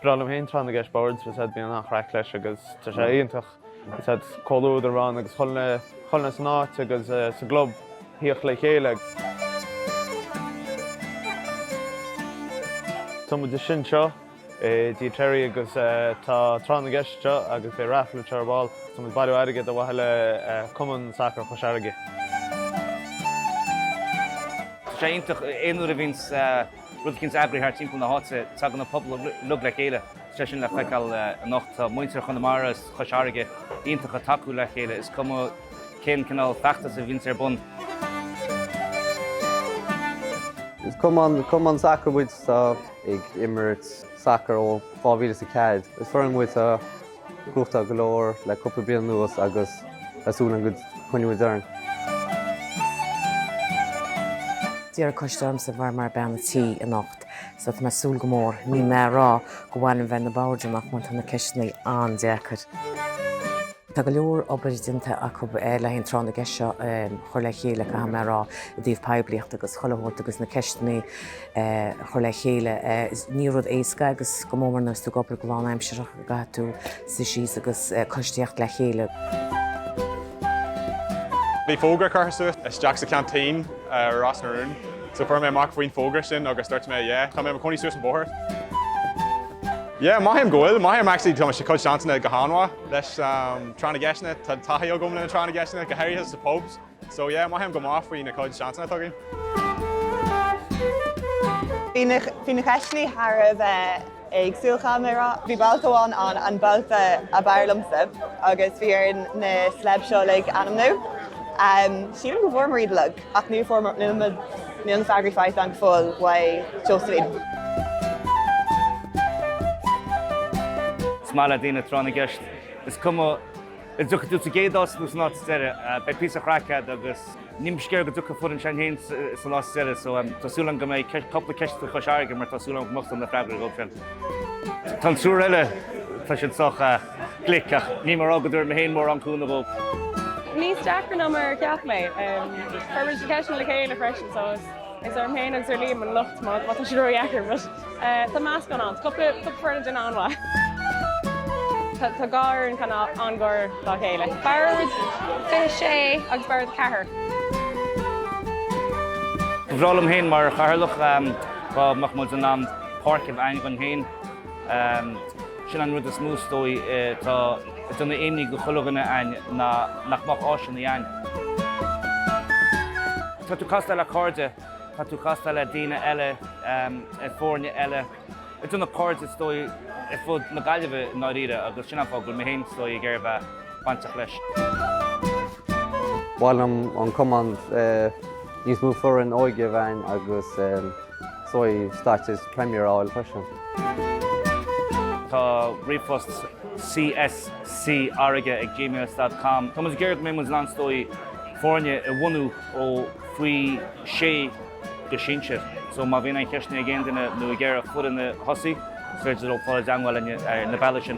Brálam hain trána gceist boards was had been nach raich leis agus tá sé aontach was had colúd arán agus chulna san áit agus sa glob híoch le chéile. Tá muid sin seo Tigh Terry agus tá trána gceist seo agus bé rafla tearbáil tá muid bhailiú hairgead a bhaile Cumann Sacair Chois Fharraige. Sé intach éonúir a bhís rud cinn agraí thar timp na háte tá na pobl lug le chéile. Sé sin le feiceáil nach tá muintear chun maras Chois Fharraige ionach a taú le chéile is cum cén cinál feachtas a bhís ar bun. Is Cumann Sacair buid ag imirt Sacair ó 2004. Is foran buid grúchta golóir le cúpla bliain nuas agus asúla go chuinniú dearn. Díar coistem sa bhar mar beanna tí a nacht, so tá súl go mór ní me rá go bhhain bheith na báideach mu na ceistnaí an deachar. Tá go leor obair dinta acu le hén trána gceise chuir le chéile go ha me rá i dtíobh pebliacht agus cholamhórt agus na ceistnaí chuir le chéile. Ní rud éasca agus go mór nas tú gopur go bháin aimseach gaú sa síos agus coistíocht le chéile. Bhí fógra carthasú is Jack sa canteen Ross na rún. So for me amach faoin fógra sin agus start me tá me coní suas an bóthir. Yeah, maithim goil, maithim actually tá sé coid seantainna go hána leis trána gceisna, tá taithí go mna trána gceisna go háirithe sa pubs. So yeah, maithim go máth faoin na coid seantainna tugainn. Bhí na ceistnaí Tharbh ag súlchamara, bhí balcóán an balta a bearlamsa agus bhí ar na slab seo le anamnú. Sílim go bhór maríad lug, ach ní feagraí fáith an fóil wa Josephine. Smála daoine trána gceist. Is cum is dúcha tú sa géadás nó san áit steire be pí a chraicad agus ním scéir go dúcha fud an sin héin san áit steire, so tásúlan go méid coppla ceiste Chois Fharraige mar tásúlan go machtan na freagra go fin. Tá súr eile tá sin socha glic ach ní mar ágadúir me héin mór an cúna bó. Níos deachar ná mar ceap mé. Fuirbhid ceisna le chéile freisin, so is ar mhéin agus ar líam an lucht má tá sé roiachar, but tá meas gan an, cuppa fuirna den anha. Tá gáir an chuna angáir le chéile. Barad sé agus barad cethir. Bhrálam héin mar charlach mach muid an am páircimh ain gan héin. Sin an rud is mústói tá duna éimní go chulaganna ain nach mach áisian í ain. Tá tú casta le cárde, tá tú casta le daoine eile fórne eile. Duna cárde stói I fud na gaiileh náíre agus sinna fá go mé héin stói ggéir bheith baintach leis. Bháil an Cumann níos mú fuair an óige bhain agus sói status premieráil freisin. Tá ripost gceist@gmail.com. Tá mas ggéir mé mus an stói fórne I bhunú ó faoi sé go sinseir. So má bhíon an ceistna a ggéan duine nó I ggéir a fud in na hosaí, féidir ó fáil deanghil na bhaile sin.